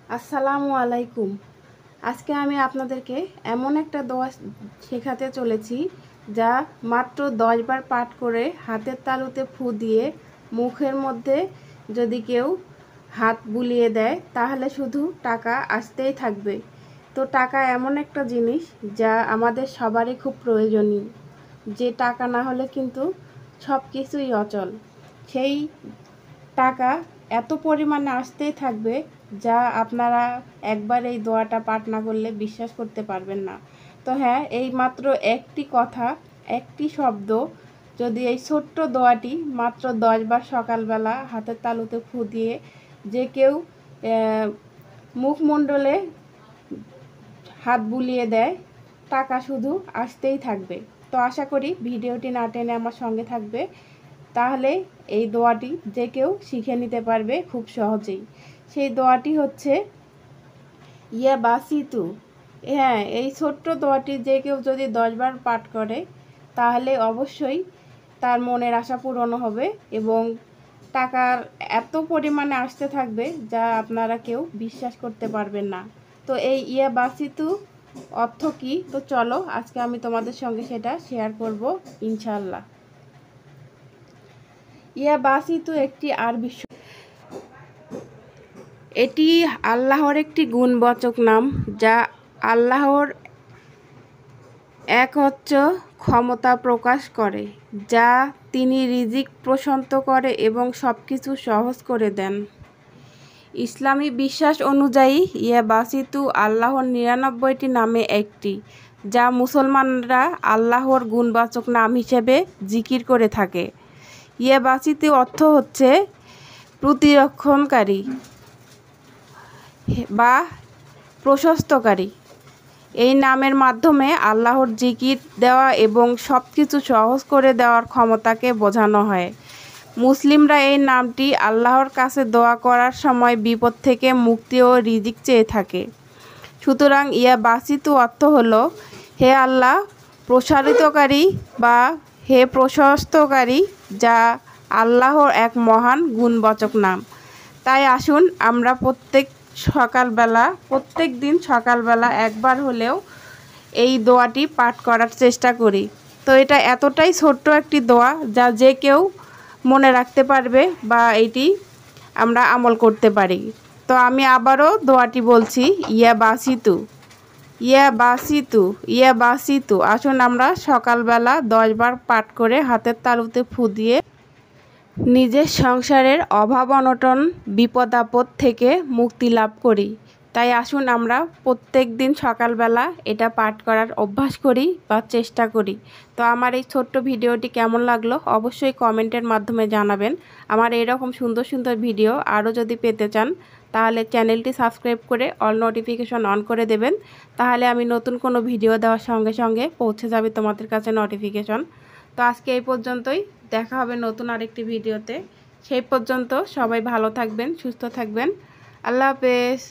আসসালামু আলাইকুম। আজকে আমি আপনাদেরকে এমন একটা দোয়া শেখাতে চলেছি যা মাত্র 10 বার পাঠ করে হাতের তালুতে ফু দিয়ে মুখের মধ্যে যদি কেউ হাত বুলিয়ে দেয় তাহলে শুধু টাকা আসতেই থাকবে। তো টাকা এমন একটা জিনিস যা আমাদের সবারই খুব প্রয়োজনীয়, যে টাকা না হলে কিন্তু সব কিছুই অচল। সেই টাকা এত পরিমাণে আসতেই থাকবে যা আপনারা একবার এই দোয়াটা পাঠ না করলে বিশ্বাস করতে পারবেন না। তো হ্যাঁ, এই মাত্র একটি কথা, একটি শব্দ, যদি এই ছোট্ট দোয়াটি মাত্র 10 বার সকালবেলা হাতের তালুতে ফু দিয়ে যে কেউ মুখমণ্ডলে হাত বুলিয়ে দেয়, টাকা শুধু আসতেই থাকবে। তো আশা করি ভিডিওটি না টেনে আমার সঙ্গে থাকবে, তাহলে এই দোয়াটি যে কেউ শিখে নিতে পারবে খুব সহজেই। সেই দোয়াটি হচ্ছে ইয়া বাসিতু। হ্যাঁ, এই ছোট্ট দোয়াটি যে কেউ যদি 10 বার পাঠ করে তাহলে অবশ্যই তার মনের আশা পূরণ হবে এবং টাকার এত পরিমাণে আসতে থাকবে যা আপনারা কেউ বিশ্বাস করতে পারবেন না। তো এই ইয়া বাসিতু অর্থ কী? তো চলো আজকে আমি তোমাদের সঙ্গে সেটা শেয়ার করব ইনশাআল্লাহ। ইয়া বাসিতু একটি আরবি, এটি আল্লাহর একটি গুণবাচক নাম যা আল্লাহর একচ্ছ ক্ষমতা প্রকাশ করে, যা তিনি রিজিক প্রশস্ত করে এবং সব কিছু সহজ করে দেন। ইসলামী বিশ্বাস অনুযায়ী ইয়া বাসিতু আল্লাহর 99টি নামে একটি, যা মুসলমানরা আল্লাহর গুণবাচক নাম হিসেবে জিকির করে থাকে। ইয়া বাসিতু অর্থ হচ্ছে প্রতিরক্ষণকারী বা প্রশস্তকারী। এই নামের মাধ্যমে আল্লাহর জিকির দেওয়া এবং সব কিছু সহজ করে দেওয়ার ক্ষমতাকে বোঝানো হয়। মুসলিমরা এই নামটি আল্লাহর কাছে দোয়া করার সময় বিপদ থেকে মুক্তি ও রিজিক চেয়ে থাকে। সুতরাং ইয়া বাসিতু অর্থ হলো হে আল্লাহ প্রসারিতকারী বা হে প্রশস্তকারী, যা আল্লাহর এক মহান গুণবাচক নাম। তাই আসুন আমরা প্রত্যেক দিন সকালবেলা একবার হলেও এই দোয়াটি পাঠ করার চেষ্টা করি। তো এটা এতটাই ছোট্ট একটি দোয়া যা যে কেউ মনে রাখতে পারবে বা এটি আমরা আমল করতে পারি। তো আমি আবারও দোয়াটি বলছি, ইয়া বাসিতু, ইয়া বাসিতু, ইয়া বাসিতু। আসুন আমরা সকালবেলা 10 বার পাঠ করে হাতের তালুতে ফু দিয়ে নিজের সংসারের অভাব অনটন বিপদ আপদ থেকে মুক্তি লাভ করি। তাই আসুন আমরা প্রত্যেক দিন সকালবেলা এটা পাঠ করার অভ্যাস করি বা চেষ্টা করি। তো আমার এই ছোট্ট ভিডিওটি কেমন লাগলো অবশ্যই কমেন্টের মাধ্যমে জানাবেন। আমার এরকম সুন্দর সুন্দর ভিডিও আরও যদি পেতে চান তাহলে চ্যানেলটি সাবস্ক্রাইব করে অল নোটিফিকেশন অন করে দেবেন। তাহলে আমি নতুন কোনো ভিডিও দেওয়ার সঙ্গে সঙ্গে পৌঁছে যাবে তোমাদের কাছে নোটিফিকেশন। তো আজকে এই পর্যন্তই, দেখা হবে নতুন আরেকটি ভিডিওতে। সেই পর্যন্ত সবাই ভালো থাকবেন, সুস্থ থাকবেন। আল্লাহ হাফেজ।